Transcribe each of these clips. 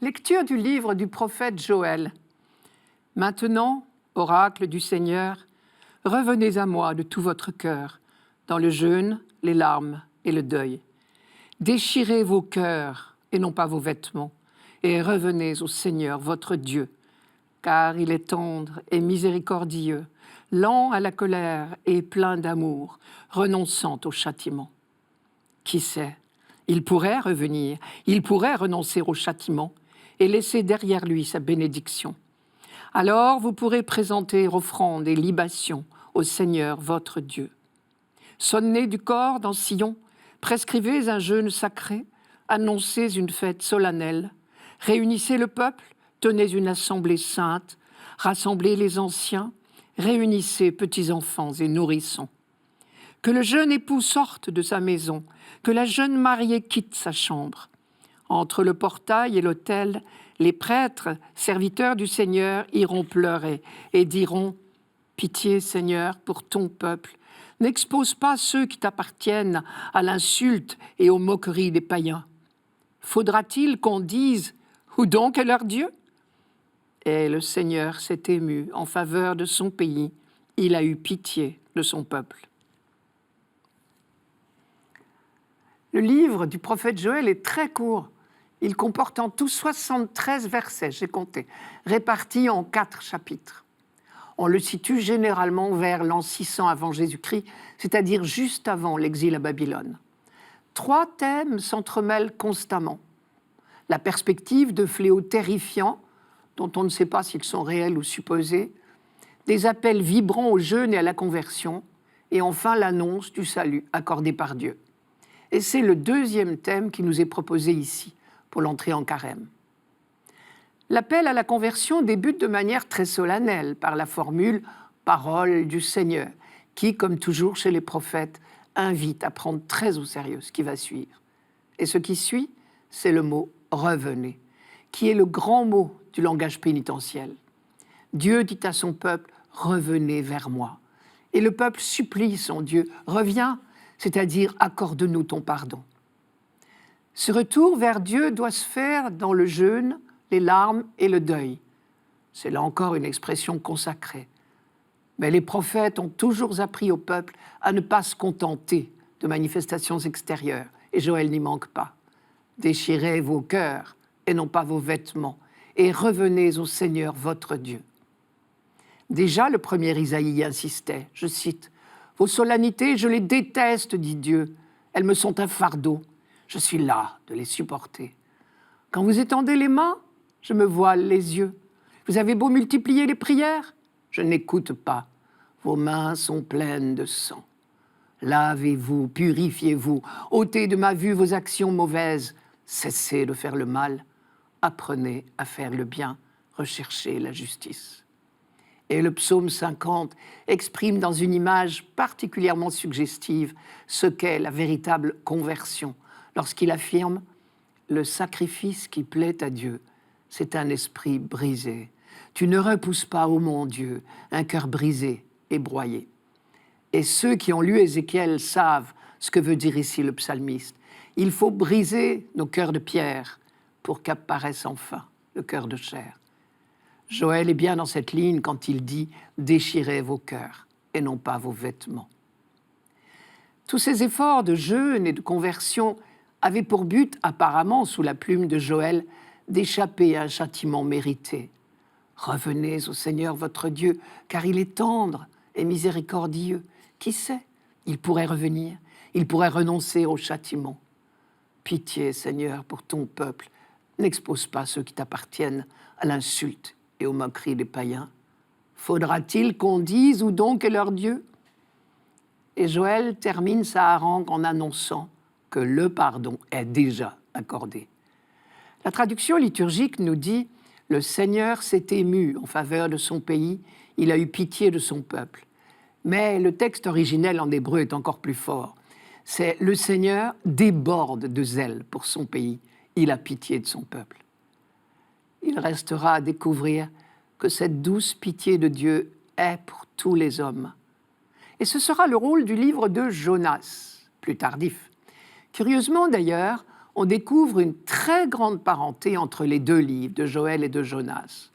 Lecture du livre du prophète Joël. Maintenant, oracle du Seigneur, revenez à moi de tout votre cœur, dans le jeûne, les larmes et le deuil. Déchirez vos cœurs et non pas vos vêtements, et revenez au Seigneur votre Dieu, car il est tendre et miséricordieux, lent à la colère et plein d'amour, renonçant au châtiment. Qui sait, il pourrait revenir, il pourrait renoncer au châtiment et laisser derrière lui sa bénédiction. Alors vous pourrez présenter offrandes et libations au Seigneur votre Dieu. Sonnez du cor dans Sion, prescrivez un jeûne sacré, annoncez une fête solennelle, réunissez le peuple, tenez une assemblée sainte, rassemblez les anciens, réunissez petits-enfants et nourrissons. Que le jeune époux sorte de sa maison, que la jeune mariée quitte sa chambre. Entre le portail et l'autel, les prêtres, serviteurs du Seigneur, iront pleurer et diront « Pitié, Seigneur, pour ton peuple. N'expose pas ceux qui t'appartiennent à l'insulte et aux moqueries des païens. Faudra-t-il qu'on dise « Où donc est leur Dieu ?» Et le Seigneur s'est ému en faveur de son pays. Il a eu pitié de son peuple. Le livre du prophète Joël est très court. Il comporte en tout 73 versets, j'ai compté, répartis en 4 chapitres. On le situe généralement vers l'an 600 avant Jésus-Christ, c'est-à-dire juste avant l'exil à Babylone. 3 thèmes s'entremêlent constamment. La perspective de fléaux terrifiants, dont on ne sait pas s'ils sont réels ou supposés, des appels vibrants au jeûne et à la conversion, et enfin l'annonce du salut accordé par Dieu. Et c'est le 2e thème qui nous est proposé ici, pour l'entrée en carême. L'appel à la conversion débute de manière très solennelle par la formule « parole du Seigneur », qui, comme toujours chez les prophètes, invite à prendre très au sérieux ce qui va suivre. Et ce qui suit, c'est le mot « revenez », qui est le grand mot du langage pénitentiel. Dieu dit à son peuple « revenez vers moi ». Et le peuple supplie son Dieu « reviens », c'est-à-dire « accorde-nous ton pardon ». Ce retour vers Dieu doit se faire dans le jeûne, les larmes et le deuil. C'est là encore une expression consacrée. Mais les prophètes ont toujours appris au peuple à ne pas se contenter de manifestations extérieures, et Joël n'y manque pas. Déchirez vos cœurs et non pas vos vêtements, et revenez au Seigneur votre Dieu. Déjà, le premier Isaïe insistait, je cite, « Vos solennités, je les déteste, dit Dieu, elles me sont un fardeau, je suis las de les supporter. Quand vous étendez les mains, je me voile les yeux. Vous avez beau multiplier les prières, je n'écoute pas. Vos mains sont pleines de sang. Lavez-vous, purifiez-vous, ôtez de ma vue vos actions mauvaises, cessez de faire le mal, apprenez à faire le bien, recherchez la justice. » Et le psaume 50 exprime dans une image particulièrement suggestive ce qu'est la véritable conversion, lorsqu'il affirme « Le sacrifice qui plaît à Dieu, c'est un esprit brisé. Tu ne repousses pas, ô mon Dieu, un cœur brisé et broyé. » Et ceux qui ont lu Ézéchiel savent ce que veut dire ici le psalmiste. Il faut briser nos cœurs de pierre pour qu'apparaisse enfin le cœur de chair. Joël est bien dans cette ligne quand il dit « déchirez vos cœurs et non pas vos vêtements ». Tous ces efforts de jeûne et de conversion avaient pour but, apparemment sous la plume de Joël, d'échapper à un châtiment mérité. Revenez au Seigneur votre Dieu, car il est tendre et miséricordieux. Qui sait, il pourrait revenir, il pourrait renoncer au châtiment. Pitié, Seigneur, pour ton peuple, n'expose pas ceux qui t'appartiennent à l'insulte et aux moqueries des païens. Faudra-t-il qu'on dise où donc est leur Dieu ? Et Joël termine sa harangue en annonçant que le pardon est déjà accordé. La traduction liturgique nous dit « Le Seigneur s'est ému en faveur de son pays, il a eu pitié de son peuple ». Mais le texte originel en hébreu est encore plus fort. C'est « Le Seigneur déborde de zèle pour son pays, il a pitié de son peuple ». Il restera à découvrir que cette douce pitié de Dieu est pour tous les hommes. Et ce sera le rôle du livre de Jonas, plus tardif. Curieusement d'ailleurs, on découvre une très grande parenté entre les deux livres, de Joël et de Jonas.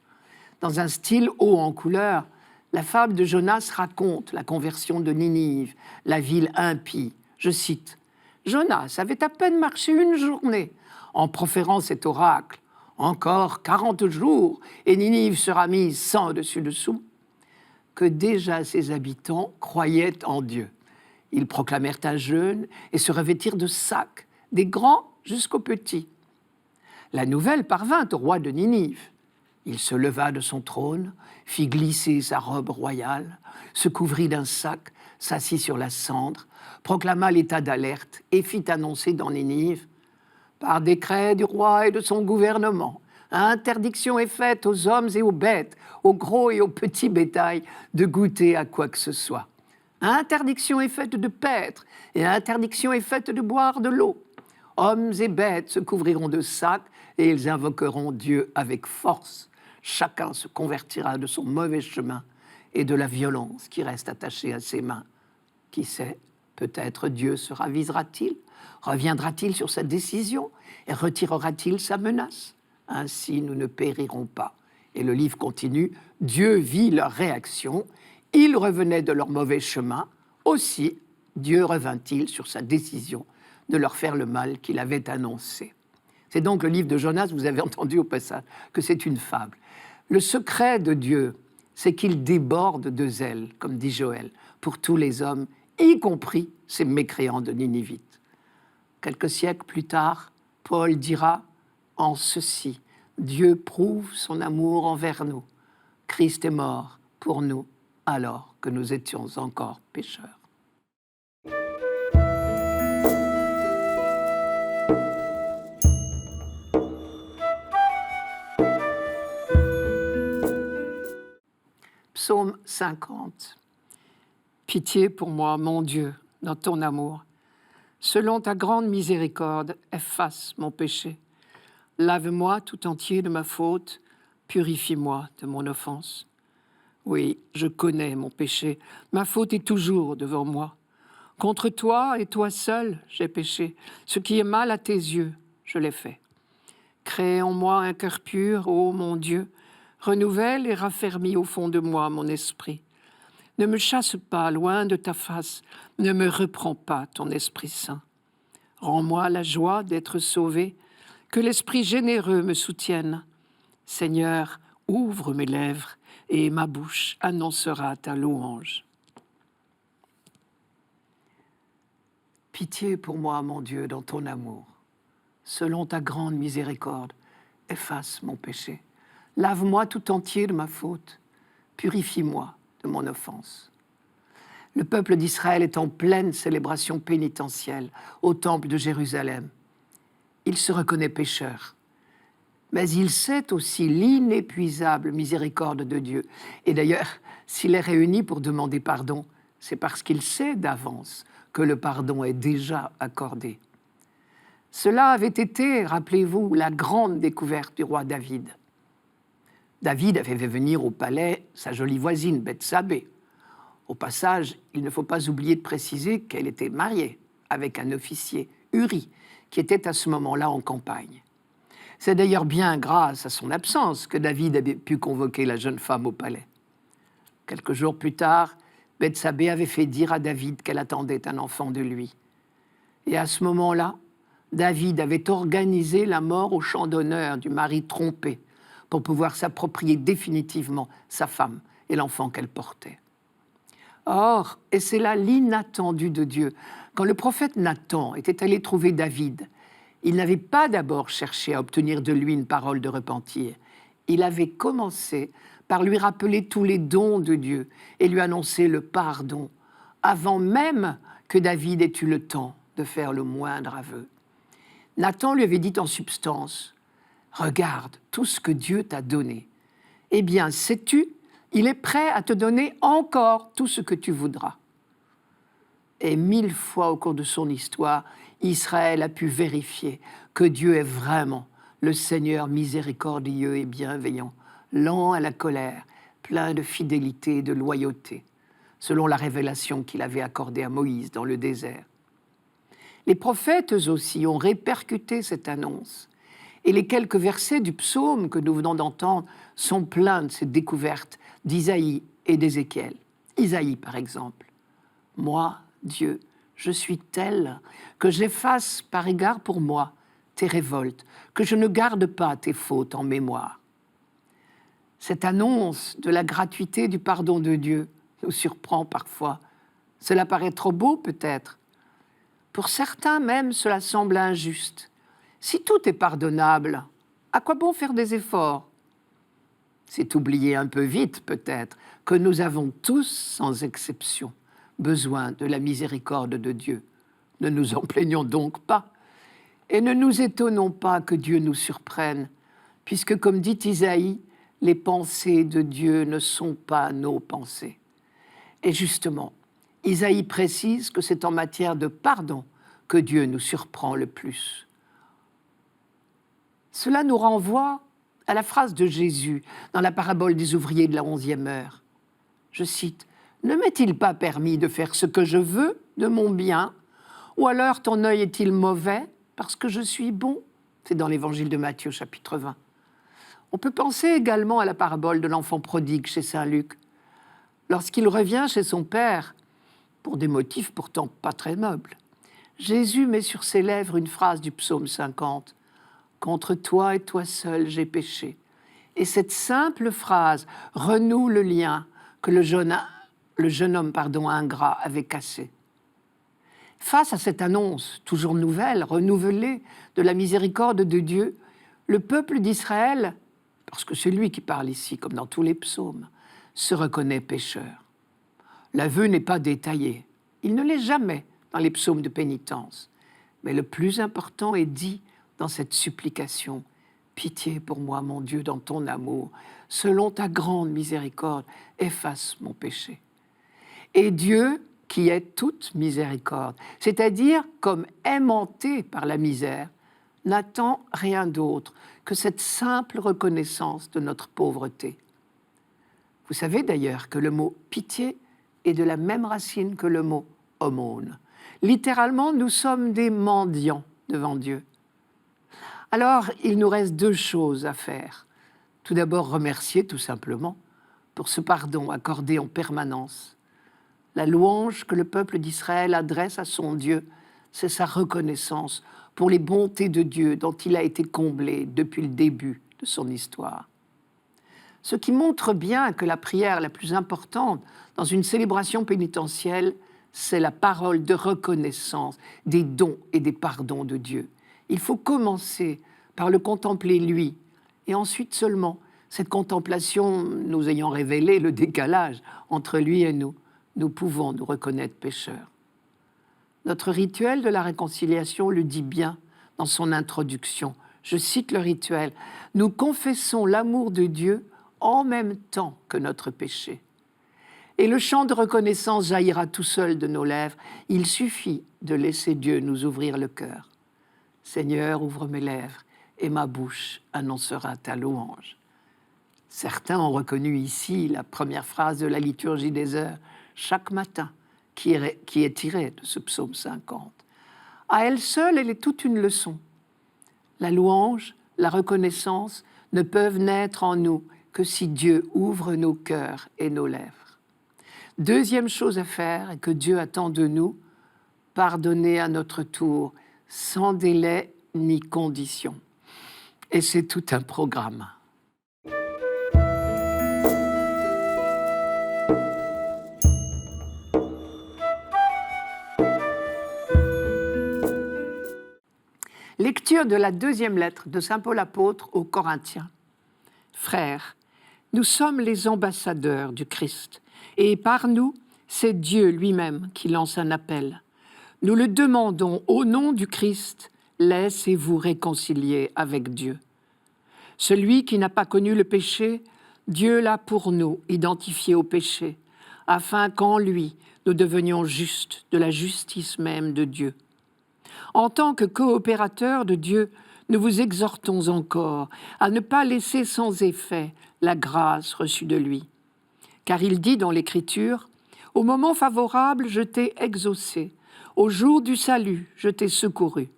Dans un style haut en couleur, la fable de Jonas raconte la conversion de Ninive, la ville impie. Je cite, « Jonas avait à peine marché une journée en proférant cet oracle. Encore 40 jours et Ninive sera mise sans dessus-dessous. » Que déjà ses habitants croyaient en Dieu. Ils proclamèrent un jeûne et se revêtirent de sacs, des grands jusqu'aux petits. La nouvelle parvint au roi de Ninive. Il se leva de son trône, fit glisser sa robe royale, se couvrit d'un sac, s'assit sur la cendre, proclama l'état d'alerte et fit annoncer dans Ninive, par décret du roi et de son gouvernement, interdiction est faite aux hommes et aux bêtes, aux gros et aux petits bétails, de goûter à quoi que ce soit. Interdiction est faite de paître et interdiction est faite de boire de l'eau. Hommes et bêtes se couvriront de sacs et ils invoqueront Dieu avec force. Chacun se convertira de son mauvais chemin et de la violence qui reste attachée à ses mains. Qui sait, peut-être Dieu se ravisera-t-il, reviendra-t-il sur sa décision et retirera-t-il sa menace? Ainsi, nous ne périrons pas. Et le livre continue, Dieu vit leur réaction, ils revenaient de leur mauvais chemin, aussi Dieu revint-il sur sa décision de leur faire le mal qu'il avait annoncé. C'est donc le livre de Jonas, vous avez entendu au passage, que c'est une fable. Le secret de Dieu, c'est qu'il déborde de zèle, comme dit Joël, pour tous les hommes, y compris ces mécréants de Ninivites. Quelques siècles plus tard, Paul dira en ceci, Dieu prouve son amour envers nous. Christ est mort pour nous alors que nous étions encore pécheurs. Psaume 50. Pitié pour moi, mon Dieu, dans ton amour. Selon ta grande miséricorde, efface mon péché. Lave-moi tout entier de ma faute, purifie-moi de mon offense. Oui, je connais mon péché, ma faute est toujours devant moi. Contre toi et toi seul, j'ai péché. Ce qui est mal à tes yeux, je l'ai fait. Crée en moi un cœur pur, ô mon Dieu. Renouvelle et raffermis au fond de moi mon esprit. Ne me chasse pas loin de ta face, ne me reprends pas ton Esprit Saint. Rends-moi la joie d'être sauvé, que l'Esprit généreux me soutienne. Seigneur, ouvre mes lèvres et ma bouche annoncera ta louange. Pitié pour moi, mon Dieu, dans ton amour. Selon ta grande miséricorde, efface mon péché. Lave-moi tout entier de ma faute. Purifie-moi de mon offense. Le peuple d'Israël est en pleine célébration pénitentielle au temple de Jérusalem. Il se reconnaît pécheur, mais il sait aussi l'inépuisable miséricorde de Dieu. Et d'ailleurs, s'il est réuni pour demander pardon, c'est parce qu'il sait d'avance que le pardon est déjà accordé. Cela avait été, rappelez-vous, la grande découverte du roi David. David avait fait venir au palais sa jolie voisine, Bethsabée. Au passage, il ne faut pas oublier de préciser qu'elle était mariée avec un officier, Uri, qui était à ce moment-là en campagne. C'est d'ailleurs bien grâce à son absence que David avait pu convoquer la jeune femme au palais. Quelques jours plus tard, Bethsabée avait fait dire à David qu'elle attendait un enfant de lui. Et à ce moment-là, David avait organisé la mort au champ d'honneur du mari trompé pour pouvoir s'approprier définitivement sa femme et l'enfant qu'elle portait. Or, et c'est là l'inattendu de Dieu, quand le prophète Nathan était allé trouver David, il n'avait pas d'abord cherché à obtenir de lui une parole de repentir. Il avait commencé par lui rappeler tous les dons de Dieu et lui annoncer le pardon, avant même que David ait eu le temps de faire le moindre aveu. Nathan lui avait dit en substance, « Regarde tout ce que Dieu t'a donné. Eh bien, sais-tu, il est prêt à te donner encore tout ce que tu voudras. » Et 1000 fois au cours de son histoire, Israël a pu vérifier que Dieu est vraiment le Seigneur miséricordieux et bienveillant, lent à la colère, plein de fidélité et de loyauté, selon la révélation qu'il avait accordée à Moïse dans le désert. Les prophètes, eux aussi, ont répercuté cette annonce. Et les quelques versets du psaume que nous venons d'entendre sont pleins de ces découvertes d'Isaïe et d'Ézéchiel. Isaïe, par exemple. « Moi, Dieu, je suis tel que j'efface par égard pour moi tes révoltes, que je ne garde pas tes fautes en mémoire. » Cette annonce de la gratuité du pardon de Dieu nous surprend parfois. Cela paraît trop beau peut-être. Pour certains même, cela semble injuste. Si tout est pardonnable, à quoi bon faire des efforts? C'est oublier un peu vite peut-être que nous avons tous, sans exception, besoin de la miséricorde de Dieu. Ne nous en plaignons donc pas. Et ne nous étonnons pas que Dieu nous surprenne, puisque, comme dit Isaïe, les pensées de Dieu ne sont pas nos pensées. Et justement, Isaïe précise que c'est en matière de pardon que Dieu nous surprend le plus. Cela nous renvoie à la phrase de Jésus dans la parabole des ouvriers de la 11e heure. Je cite, « Ne m'est-il pas permis de faire ce que je veux de mon bien? Ou alors ton œil est-il mauvais parce que je suis bon ?» C'est dans l'évangile de Matthieu, chapitre 20. On peut penser également à la parabole de l'enfant prodigue chez saint Luc. Lorsqu'il revient chez son père, pour des motifs pourtant pas très nobles, Jésus met sur ses lèvres une phrase du psaume 50. « Contre toi et toi seul j'ai péché. » Et cette simple phrase renoue le lien que le jeune homme ingrat avait cassé. Face à cette annonce, toujours nouvelle, renouvelée, de la miséricorde de Dieu, le peuple d'Israël, parce que c'est lui qui parle ici, comme dans tous les psaumes, se reconnaît pécheur. L'aveu n'est pas détaillé. Il ne l'est jamais dans les psaumes de pénitence. Mais le plus important est dit dans cette supplication. « Pitié pour moi, mon Dieu, dans ton amour. Selon ta grande miséricorde, efface mon péché. » Et Dieu, qui est toute miséricorde, c'est-à-dire comme aimanté par la misère, n'attend rien d'autre que cette simple reconnaissance de notre pauvreté. Vous savez d'ailleurs que le mot « pitié » est de la même racine que le mot « aumône ». Littéralement, nous sommes des mendiants devant Dieu. Alors, il nous reste deux choses à faire. Tout d'abord, remercier tout simplement pour ce pardon accordé en permanence. La louange que le peuple d'Israël adresse à son Dieu, c'est sa reconnaissance pour les bontés de Dieu dont il a été comblé depuis le début de son histoire. Ce qui montre bien que la prière la plus importante dans une célébration pénitentielle, c'est la parole de reconnaissance des dons et des pardons de Dieu. Il faut commencer par le contempler lui, et ensuite seulement, cette contemplation nous ayant révélé le décalage entre lui et nous pouvons nous reconnaître pécheurs. Notre rituel de la réconciliation le dit bien dans son introduction. Je cite le rituel. « Nous confessons l'amour de Dieu en même temps que notre péché. » Et le chant de reconnaissance jaillira tout seul de nos lèvres. Il suffit de laisser Dieu nous ouvrir le cœur. « Seigneur, ouvre mes lèvres et ma bouche annoncera ta louange. » Certains ont reconnu ici la première phrase de la liturgie des heures, chaque matin, qui est tirée de ce psaume 50. À elle seule, elle est toute une leçon. La louange, la reconnaissance ne peuvent naître en nous que si Dieu ouvre nos cœurs et nos lèvres. Deuxième chose à faire, et que Dieu attend de nous, pardonner à notre tour, sans délai ni condition. Et c'est tout un programme. Lecture de la deuxième lettre de saint Paul apôtre aux Corinthiens. Frères, nous sommes les ambassadeurs du Christ, et par nous, c'est Dieu lui-même qui lance un appel. Nous le demandons au nom du Christ, laissez-vous réconcilier avec Dieu. Celui qui n'a pas connu le péché, Dieu l'a pour nous identifié au péché, afin qu'en lui, nous devenions justes de la justice même de Dieu. En tant que coopérateurs de Dieu, nous vous exhortons encore à ne pas laisser sans effet la grâce reçue de lui. Car il dit dans l'Écriture, « Au moment favorable, je t'ai exaucé. Au jour du salut, je t'ai secouru.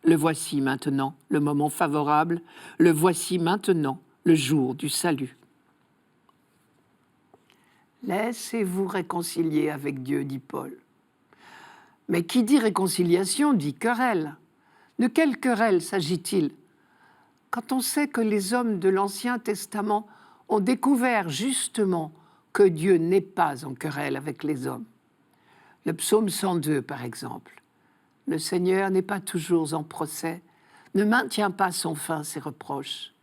Le voici maintenant, le moment favorable. Le voici maintenant, le jour du salut. Laissez-vous réconcilier avec Dieu, dit Paul. Mais qui dit réconciliation dit querelle. De quelle querelle s'agit-il? Quand on sait que les hommes de l'Ancien Testament ont découvert justement que Dieu n'est pas en querelle avec les hommes. Le psaume 102, par exemple. Le Seigneur n'est pas toujours en procès, ne maintient pas sans fin ses reproches.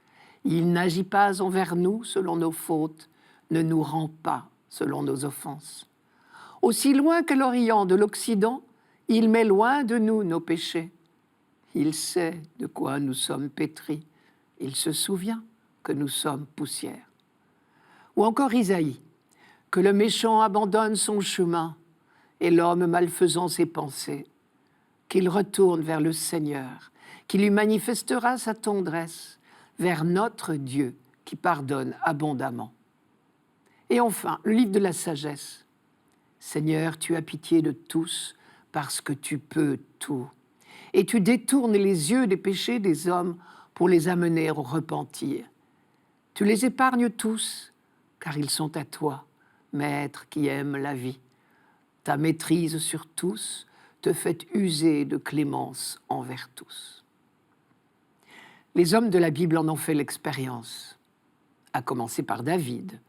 Il n'agit pas envers nous selon nos fautes, ne nous rend pas selon nos offenses. Aussi loin que l'Orient de l'Occident, il met loin de nous nos péchés. Il sait de quoi nous sommes pétris. Il se souvient que nous sommes poussière. Ou encore Isaïe, que le méchant abandonne son chemin et l'homme malfaisant ses pensées, qu'il retourne vers le Seigneur, qui lui manifestera sa tendresse, vers notre Dieu qui pardonne abondamment. Et enfin, le livre de la sagesse. Seigneur, tu as pitié de tous parce que tu peux tout. Et tu détournes les yeux des péchés des hommes pour les amener au repentir. Tu les épargnes tous, car ils sont à toi, Maître qui aime la vie. Ta maîtrise sur tous te fait user de clémence envers tous. Les hommes de la Bible en ont fait l'expérience, à commencer par David.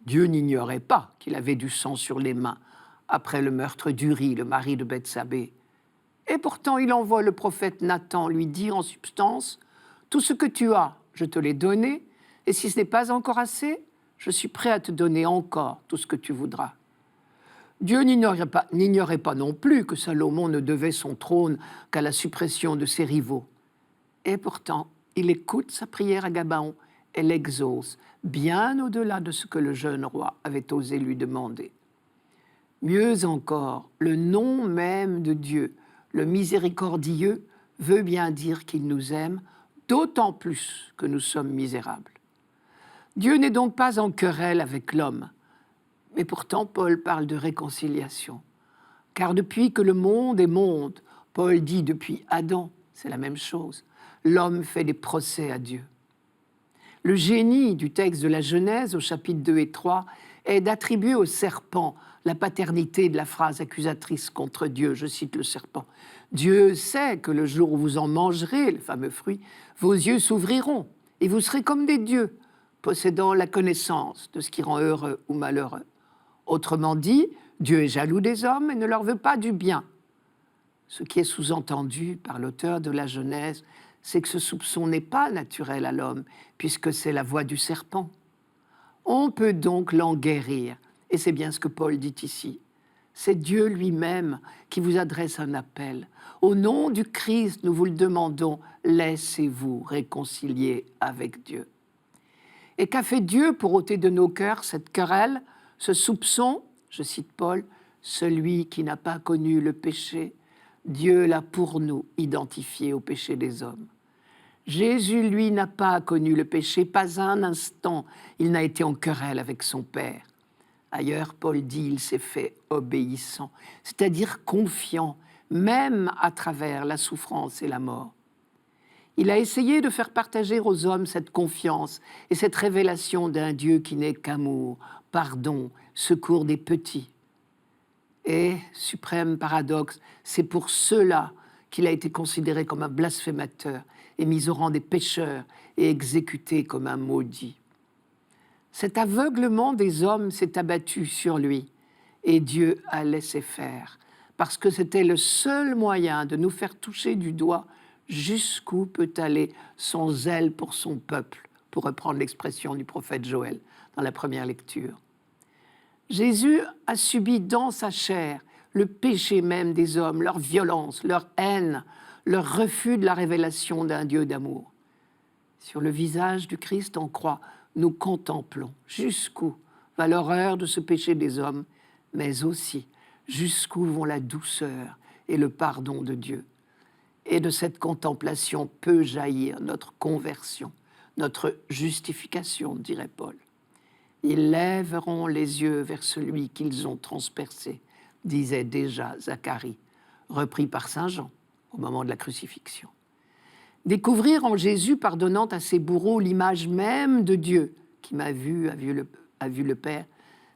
Dieu n'ignorait pas qu'il avait du sang sur les mains après le meurtre d'Uri, le mari de Bethsabée. Et pourtant, il envoie le prophète Nathan lui dire en substance « Tout ce que tu as, je te l'ai donné, et si ce n'est pas encore assez, je suis prêt à te donner encore tout ce que tu voudras. » Dieu n'ignorait pas non plus que Salomon ne devait son trône qu'à la suppression de ses rivaux. Et pourtant, il écoute sa prière à Gabaon et l'exauce, bien au-delà de ce que le jeune roi avait osé lui demander. Mieux encore, le nom même de Dieu, le miséricordieux, veut bien dire qu'il nous aime, d'autant plus que nous sommes misérables. Dieu n'est donc pas en querelle avec l'homme, mais pourtant Paul parle de réconciliation. Car depuis que le monde est monde, Paul dit depuis Adam, c'est la même chose, l'homme fait des procès à Dieu. Le génie du texte de la Genèse au chapitre 2 et 3 est d'attribuer au serpent la paternité de la phrase accusatrice contre Dieu. Je cite le serpent. « Dieu sait que le jour où vous en mangerez, le fameux fruit, vos yeux s'ouvriront et vous serez comme des dieux, possédant la connaissance de ce qui rend heureux ou malheureux. » Autrement dit, Dieu est jaloux des hommes et ne leur veut pas du bien. Ce qui est sous-entendu par l'auteur de la Genèse, c'est que ce soupçon n'est pas naturel à l'homme, puisque c'est la voix du serpent. On peut donc l'en guérir, et c'est bien ce que Paul dit ici. C'est Dieu lui-même qui vous adresse un appel. Au nom du Christ, nous vous le demandons, laissez-vous réconcilier avec Dieu. Et qu'a fait Dieu pour ôter de nos cœurs cette querelle, ce soupçon, je cite Paul, « celui qui n'a pas connu le péché, Dieu l'a pour nous identifié au péché des hommes. » Jésus, lui, n'a pas connu le péché, pas un instant, il n'a été en querelle avec son Père. Ailleurs, Paul dit, il s'est fait obéissant, c'est-à-dire confiant, même à travers la souffrance et la mort. Il a essayé de faire partager aux hommes cette confiance et cette révélation d'un Dieu qui n'est qu'amour, pardon, secours des petits. Et, suprême paradoxe, c'est pour cela qu'il a été considéré comme un blasphémateur et mis au rang des pécheurs et exécuté comme un maudit. Cet aveuglement des hommes s'est abattu sur lui et Dieu a laissé faire, parce que c'était le seul moyen de nous faire toucher du doigt jusqu'où peut aller son zèle pour son peuple, pour reprendre l'expression du prophète Joël dans la première lecture. Jésus a subi dans sa chair le péché même des hommes, leur violence, leur haine, leur refus de la révélation d'un Dieu d'amour. Sur le visage du Christ en croix, nous contemplons jusqu'où va l'horreur de ce péché des hommes, mais aussi jusqu'où vont la douceur et le pardon de Dieu. Et de cette contemplation peut jaillir notre conversion, notre justification, dirait Paul. Ils lèveront les yeux vers celui qu'ils ont transpercé, disait déjà Zacharie. repris par saint Jean au moment de la crucifixion. Découvrir en Jésus pardonnant à ses bourreaux l'image même de Dieu qui m'a vu, a vu le Père,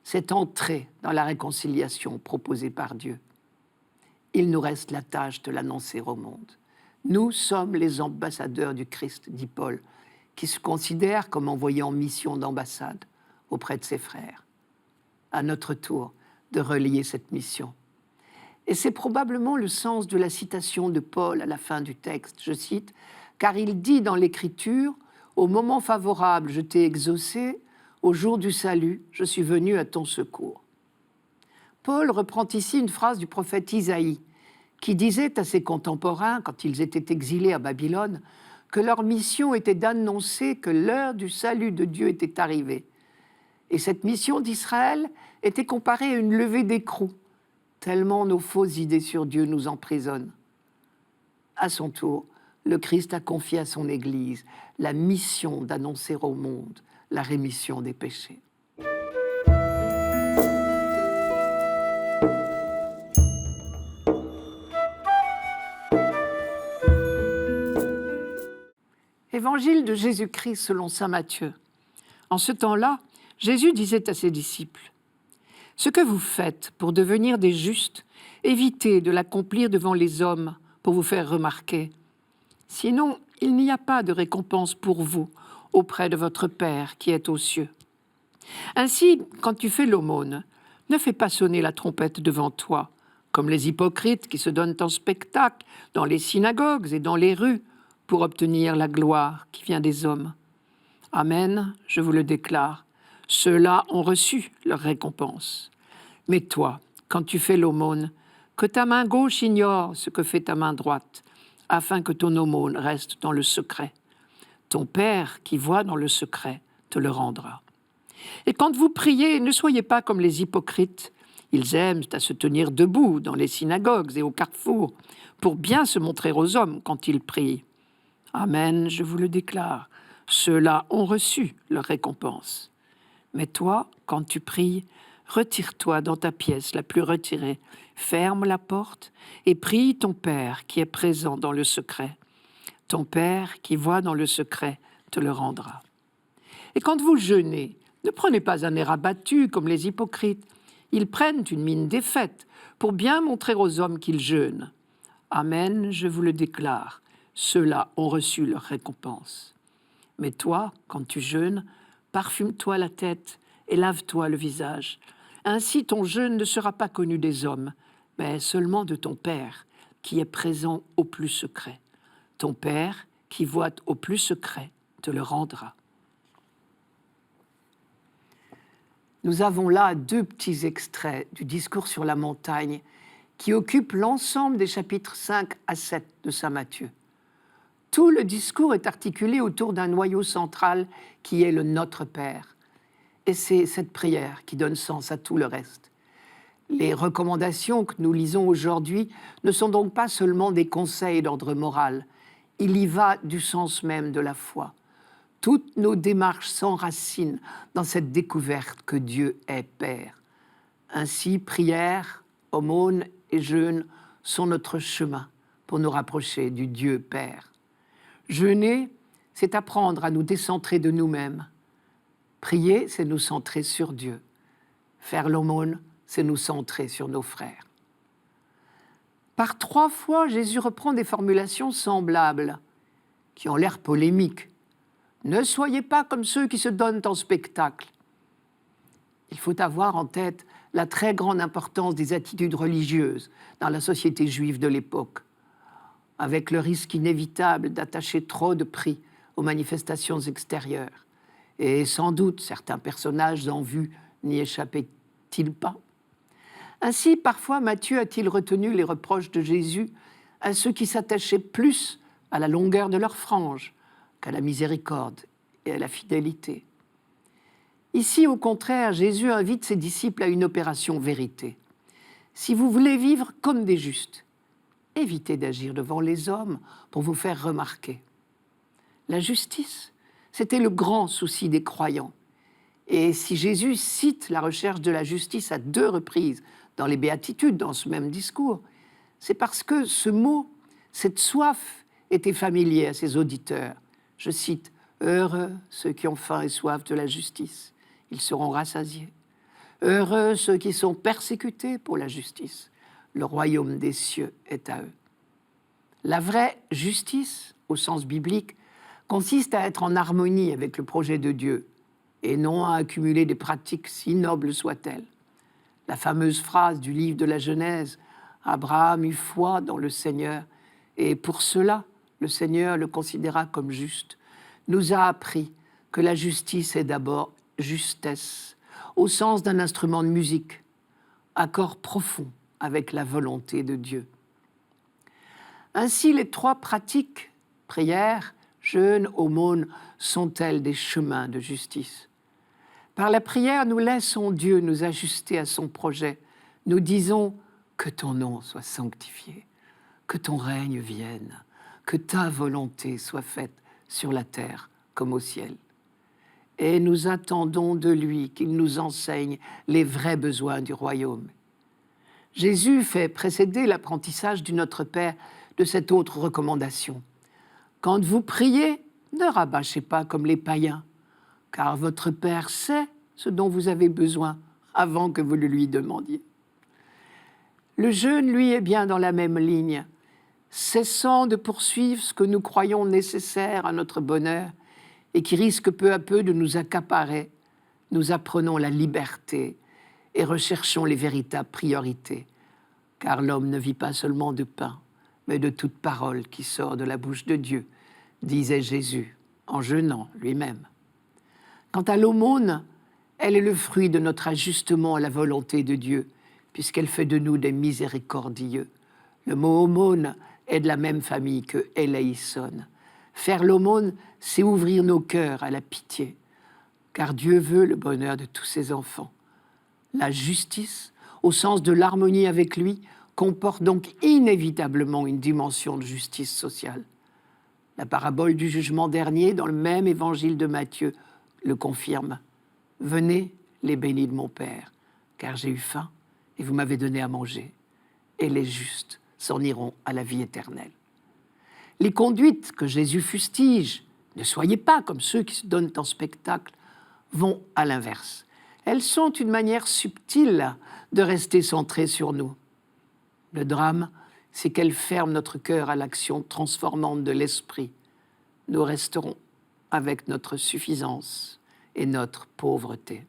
c'est entrer dans la réconciliation proposée par Dieu. Il nous reste la tâche de l'annoncer au monde. Nous sommes les ambassadeurs du Christ, dit Paul, qui se considère comme envoyé en mission d'ambassade auprès de ses frères. À notre tour de relier cette mission. Et c'est probablement le sens de la citation de Paul à la fin du texte. Je cite, « Car il dit dans l'Écriture, au moment favorable, je t'ai exaucé, au jour du salut, je suis venu à ton secours. » Paul reprend ici une phrase du prophète Isaïe, qui disait à ses contemporains, quand ils étaient exilés à Babylone, que leur mission était d'annoncer que l'heure du salut de Dieu était arrivée. Et cette mission d'Israël était comparée à une levée d'écrou, tellement nos fausses idées sur Dieu nous emprisonnent. À son tour, le Christ a confié à son Église la mission d'annoncer au monde la rémission des péchés. Évangile de Jésus-Christ selon saint Matthieu. En ce temps-là, Jésus disait à ses disciples, « Ce que vous faites pour devenir des justes, évitez de l'accomplir devant les hommes pour vous faire remarquer. Sinon, il n'y a pas de récompense pour vous auprès de votre Père qui est aux cieux. Ainsi, quand tu fais l'aumône, ne fais pas sonner la trompette devant toi, comme les hypocrites qui se donnent en spectacle dans les synagogues et dans les rues pour obtenir la gloire qui vient des hommes. Amen, je vous le déclare, ceux-là ont reçu leur récompense. Mais toi, quand tu fais l'aumône, que ta main gauche ignore ce que fait ta main droite, afin que ton aumône reste dans le secret. Ton Père qui voit dans le secret te le rendra. Et quand vous priez, ne soyez pas comme les hypocrites. Ils aiment à se tenir debout dans les synagogues et au carrefour pour bien se montrer aux hommes quand ils prient. Amen, je vous le déclare, ceux-là ont reçu leur récompense. Mais toi, quand tu pries, retire-toi dans ta pièce la plus retirée, ferme la porte et prie ton Père qui est présent dans le secret. Ton Père qui voit dans le secret te le rendra. Et quand vous jeûnez, ne prenez pas un air abattu comme les hypocrites. Ils prennent une mine défaite pour bien montrer aux hommes qu'ils jeûnent. Amen, je vous le déclare, ceux-là ont reçu leur récompense. Mais toi, quand tu jeûnes, parfume-toi la tête et lave-toi le visage. Ainsi ton jeûne ne sera pas connu des hommes, mais seulement de ton Père, qui est présent au plus secret. Ton Père, qui voit au plus secret, te le rendra. Nous avons là 2 petits extraits du discours sur la montagne qui occupent l'ensemble des chapitres 5 à 7 de saint Matthieu. Tout le discours est articulé autour d'un noyau central qui est le Notre Père. Et c'est cette prière qui donne sens à tout le reste. Les recommandations que nous lisons aujourd'hui ne sont donc pas seulement des conseils d'ordre moral. Il y va du sens même de la foi. Toutes nos démarches s'enracinent dans cette découverte que Dieu est Père. Ainsi, prière, aumône et jeûne sont notre chemin pour nous rapprocher du Dieu Père. Jeûner, c'est apprendre à nous décentrer de nous-mêmes. Prier, c'est nous centrer sur Dieu. Faire l'aumône, c'est nous centrer sur nos frères. Par 3 fois, Jésus reprend des formulations semblables, qui ont l'air polémiques. Ne soyez pas comme ceux qui se donnent en spectacle. Il faut avoir en tête la très grande importance des attitudes religieuses dans la société juive de l'époque, avec le risque inévitable d'attacher trop de prix aux manifestations extérieures. Et sans doute, certains personnages en vue n'y échappaient-ils pas. Ainsi, parfois, Matthieu a-t-il retenu les reproches de Jésus à ceux qui s'attachaient plus à la longueur de leur frange qu'à la miséricorde et à la fidélité. Ici, au contraire, Jésus invite ses disciples à une opération vérité. Si vous voulez vivre comme des justes, évitez d'agir devant les hommes pour vous faire remarquer. La justice, c'était le grand souci des croyants. Et si Jésus cite la recherche de la justice à 2 reprises dans les Béatitudes, dans ce même discours, c'est parce que ce mot, cette soif, était familier à ses auditeurs. Je cite, « Heureux ceux qui ont faim et soif de la justice, ils seront rassasiés. Heureux ceux qui sont persécutés pour la justice, le royaume des cieux est à eux. » La vraie justice, au sens biblique, consiste à être en harmonie avec le projet de Dieu et non à accumuler des pratiques si nobles soient-elles. La fameuse phrase du livre de la Genèse, « Abraham eut foi dans le Seigneur et pour cela, le Seigneur le considéra comme juste », nous a appris que la justice est d'abord justesse, au sens d'un instrument de musique, accord profond avec la volonté de Dieu. Ainsi, les trois pratiques, prière, jeûne, aumône, sont-elles des chemins de justice. Par la prière, nous laissons Dieu nous ajuster à son projet. Nous disons que ton nom soit sanctifié, que ton règne vienne, que ta volonté soit faite sur la terre comme au ciel. Et nous attendons de lui qu'il nous enseigne les vrais besoins du royaume. Jésus fait précéder l'apprentissage du Notre Père de cette autre recommandation. Quand vous priez, ne rabâchez pas comme les païens, car votre Père sait ce dont vous avez besoin avant que vous le lui demandiez. Le jeûne, lui, est bien dans la même ligne. Cessant de poursuivre ce que nous croyons nécessaire à notre bonheur et qui risque peu à peu de nous accaparer, nous apprenons la liberté et recherchons les véritables priorités, car l'homme ne vit pas seulement de pain, mais de toute parole qui sort de la bouche de Dieu, disait Jésus en jeûnant lui-même. Quant à l'aumône, elle est le fruit de notre ajustement à la volonté de Dieu, puisqu'elle fait de nous des miséricordieux. Le mot aumône est de la même famille que eleison. Faire l'aumône, c'est ouvrir nos cœurs à la pitié, car Dieu veut le bonheur de tous ses enfants. La justice, au sens de l'harmonie avec lui, comporte donc inévitablement une dimension de justice sociale. La parabole du jugement dernier, dans le même évangile de Matthieu, le confirme. « Venez, les bénis de mon Père, car j'ai eu faim et vous m'avez donné à manger, et les justes s'en iront à la vie éternelle. » Les conduites que Jésus fustige, ne soyez pas comme ceux qui se donnent en spectacle, vont à l'inverse. Elles sont une manière subtile de rester centrées sur nous. Le drame, c'est qu'elles ferment notre cœur à l'action transformante de l'esprit. Nous resterons avec notre suffisance et notre pauvreté.